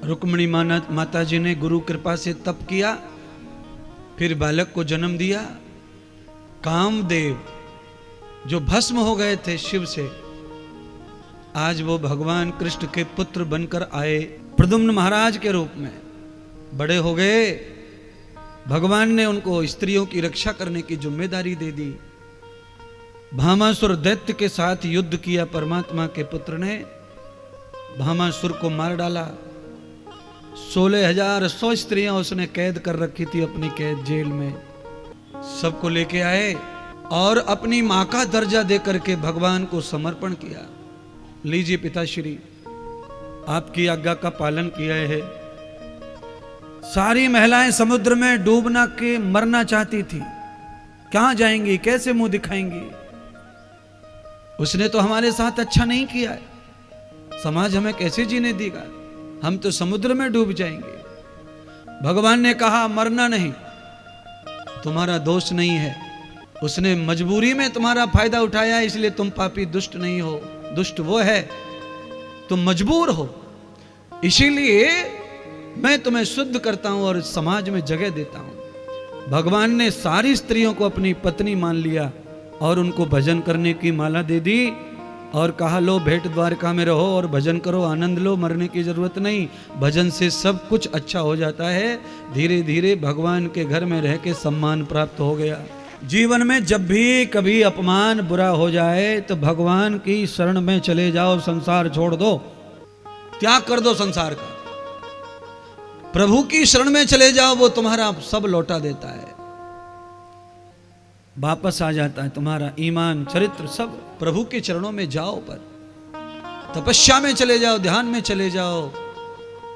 रुक्मिणी माता जी ने गुरु कृपा से तप किया, फिर बालक को जन्म दिया। कामदेव जो भस्म हो गए थे शिव से, आज वो भगवान कृष्ण के पुत्र बनकर आए, प्रद्युम्न महाराज के रूप में बड़े हो गए। भगवान ने उनको स्त्रियों की रक्षा करने की जिम्मेदारी दे दी। भामासुर दैत्य के साथ युद्ध किया, परमात्मा के पुत्र ने भामासुर को मार डाला। 16,100 स्त्रियां उसने कैद कर रखी थी अपनी कैद जेल में, सबको लेके आए और अपनी मां का दर्जा देकर के भगवान को समर्पण किया। लीजिए पिताश्री, आपकी आज्ञा का पालन किया है। सारी महिलाएं समुद्र में डूबना के मरना चाहती थी, कहां जाएंगी, कैसे मुंह दिखाएंगी। उसने तो हमारे साथ अच्छा नहीं किया है, समाज हमें कैसे जीने देगा, हम तो समुद्र में डूब जाएंगे। भगवान ने कहा मरना नहीं, तुम्हारा दोष नहीं है, उसने मजबूरी में तुम्हारा फायदा उठाया, इसलिए तुम पापी दुष्ट नहीं हो। दुष्ट वो है तुम मजबूर हो, इसीलिए मैं तुम्हें शुद्ध करता हूं और समाज में जगह देता हूं। भगवान ने सारी स्त्रियों को अपनी पत्नी मान लिया और उनको भजन करने की माला दे दी और कहा लो भेंट द्वारका में रहो और भजन करो, आनंद लो, मरने की जरूरत नहीं, भजन से सब कुछ अच्छा हो जाता है। धीरे धीरे भगवान के घर में रह के सम्मान प्राप्त हो गया। जीवन में जब भी कभी अपमान बुरा हो जाए तो भगवान की शरण में चले जाओ, संसार छोड़ दो, त्याग कर दो संसार का, प्रभु की शरण में चले जाओ, वो तुम्हारा सब लौटा देता है, वापस आ जाता है तुम्हारा ईमान चरित्र सब। प्रभु के चरणों में जाओ, पर तपस्या में चले जाओ, ध्यान में चले जाओ,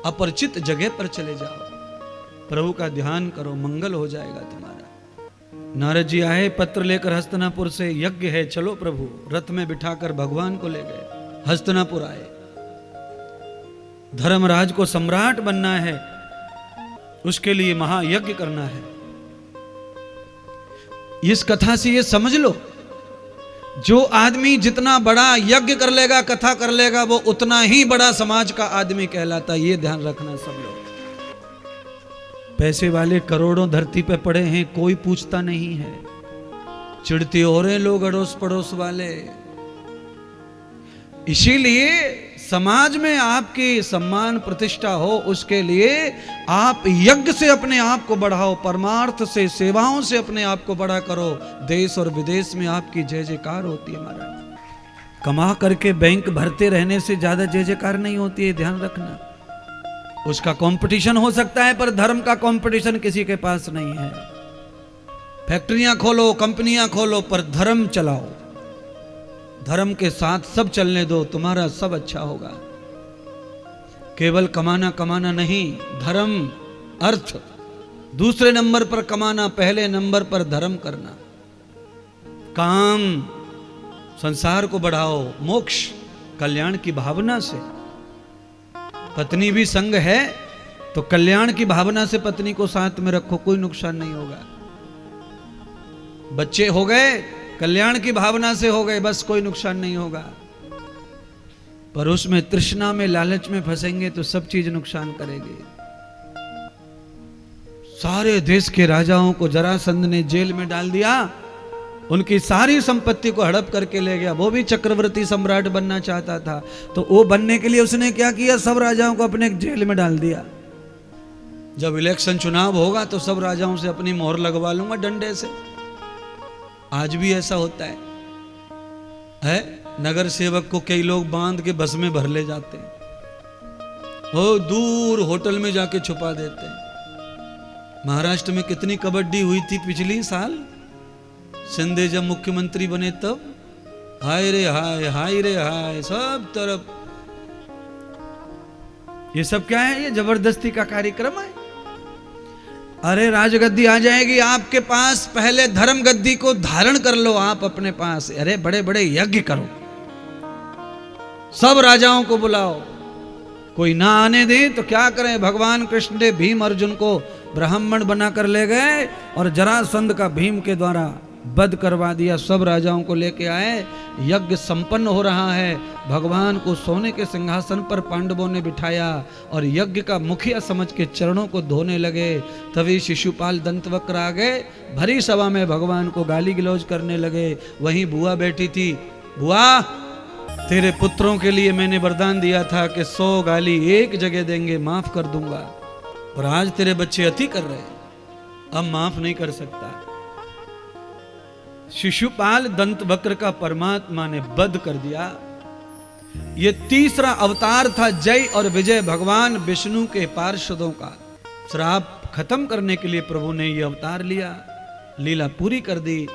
अपरिचित जगह पर चले जाओ, प्रभु का ध्यान करो, मंगल हो जाएगा तुम्हारा। नारद जी आए पत्र लेकर हस्तिनापुर से, यज्ञ है चलो प्रभु, रथ में बिठाकर भगवान को ले गए, हस्तिनापुर आए। धर्मराज को सम्राट बनना है, उसके लिए महायज्ञ करना है। इस कथा से ये समझ लो, जो आदमी जितना बड़ा यज्ञ कर लेगा, कथा कर लेगा, वो उतना ही बड़ा समाज का आदमी कहलाता है। ये ध्यान रखना सब लोग। पैसे वाले करोड़ों धरती पे पड़े हैं, कोई पूछता नहीं है, चिढ़ते हो रहे लोग अड़ोस पड़ोस वाले। इसीलिए समाज में आपकी सम्मान प्रतिष्ठा हो, उसके लिए आप यज्ञ से अपने आप को बढ़ाओ, परमार्थ से, सेवाओं से अपने आप को बड़ा करो। देश और विदेश में आपकी जय जयकार होती है महाराज। कमा करके बैंक भरते रहने से ज्यादा जय जयकार नहीं होती है, ध्यान रखना। उसका कंपटीशन हो सकता है, पर धर्म का कंपटीशन किसी के पास नहीं है। फैक्ट्रियां खोलो, कंपनियां खोलो, पर धर्म चलाओ, धर्म के साथ सब चलने दो, तुम्हारा सब अच्छा होगा। केवल कमाना कमाना नहीं, धर्म अर्थ दूसरे नंबर पर कमाना, पहले नंबर पर धर्म करना। काम संसार को बढ़ाओ, मोक्ष कल्याण की भावना से। पत्नी भी संग है तो कल्याण की भावना से पत्नी को साथ में रखो, कोई नुकसान नहीं होगा। बच्चे हो गए कल्याण की भावना से हो गए, बस कोई नुकसान नहीं होगा। पर उसमें तृष्णा में, लालच में फंसेंगे तो सब चीज नुकसान करेगी। सारे देश के राजाओं को जरासंध ने जेल में डाल दिया, उनकी सारी संपत्ति को हड़प करके ले गया। वो भी चक्रवर्ती सम्राट बनना चाहता था, तो वो बनने के लिए उसने क्या किया, सब राजाओं को अपने जेल में डाल दिया। जब इलेक्शन चुनाव होगा तो सब राजाओं से अपनी मोहर लगवा लूंगा डंडे से। आज भी ऐसा होता है? नगर सेवक को कई लोग बांध के बस में भर ले जाते हैं, वो दूर होटल में जाके छुपा देते हैं। महाराष्ट्र में कितनी कबड्डी हुई थी पिछली साल, शिंदे जब मुख्यमंत्री बने तब, हाय रे हाय, हाय रे हाय, सब तरफ। ये सब क्या है? ये जबरदस्ती का कार्यक्रम है। अरे राजगद्दी आ जाएगी आपके पास, पहले धर्म गद्दी को धारण कर लो आप अपने पास। अरे बड़े बड़े यज्ञ करो, सब राजाओं को बुलाओ, कोई ना आने दे तो क्या करें। भगवान कृष्ण ने भीम अर्जुन को ब्राह्मण बनाकर ले गए और जरासंध का भीम के द्वारा वध करवा दिया। सब राजाओं को लेके आए, यज्ञ संपन्न हो रहा है। भगवान को सोने के सिंहासन पर पांडवों ने बिठाया और यज्ञ का मुखिया समझ के चरणों को धोने लगे। तभी शिशुपाल दंतवक्र आ गए, भरी सभा में भगवान को गाली गलौज करने लगे। वहीं बुआ बैठी थी। बुआ, तेरे पुत्रों के लिए मैंने वरदान दिया था कि 100 गाली एक जगह देंगे, माफ कर दूंगा, और आज तेरे बच्चे अति कर रहे हैं, अब माफ नहीं कर सकता। शिशुपाल दंतवक्र का परमात्मा ने वध कर दिया। ये तीसरा अवतार था जय और विजय भगवान विष्णु के पार्षदों का। श्राप खत्म करने के लिए प्रभु ने यह अवतार लिया, लीला पूरी कर दी।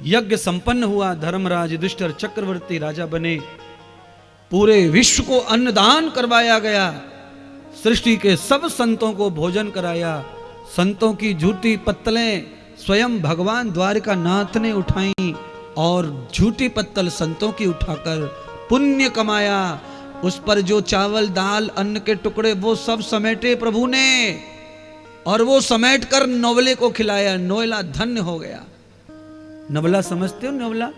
यज्ञ संपन्न हुआ, धर्मराज युधिष्ठिर चक्रवर्ती राजा बने। पूरे विश्व को अन्नदान करवाया गया। सृष्टि के सब संतों को भोजन कराया। संतों की झूठी पत्तलें स्वयं भगवान द्वारिका नाथ ने उठाई और झूठी पत्तल संतों की उठाकर पुण्य कमाया। उस पर जो चावल दाल अन्न के टुकड़े वो सब समेटे प्रभु ने, और वो समेट कर नवले को खिलाया। नोएला धन्य हो गया। नवला समझते हो? नवला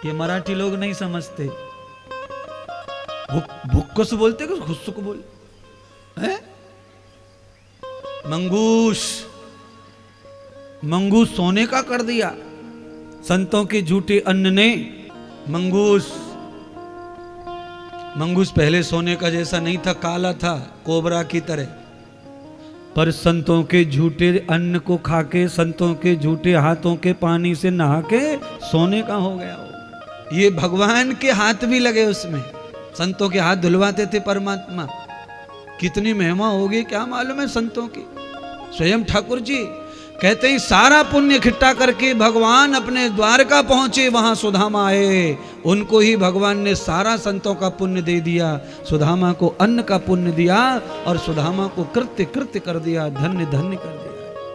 ये मराठी लोग नहीं समझते। भुक्को से बोलते कि खुद को बोल है? मंगूस, मंगूस सोने का कर दिया संतों के झूठे अन्न ने। मंगूस, मंगूस पहले सोने का जैसा नहीं था, काला था कोबरा की तरह, पर संतों के झूठे अन्न को खाके, संतों के झूठे हाथों के पानी से नहा के सोने का हो गया वो। ये भगवान के हाथ भी लगे उसमें, संतों के हाथ धुलवाते थे परमात्मा। कितनी महिमा होगी क्या मालूम है संतों की। स्वयं ठाकुर जी कहते हैं सारा पुण्य इकट्ठा करके भगवान अपने द्वारका पहुंचे, वहां सुदामा आए, उनको ही भगवान ने सारा संतों का पुण्य दे दिया। सुदामा को अन्न का पुण्य दिया और सुदामा को कृत्य कृत्य कर दिया, धन्य धन्य कर दिया।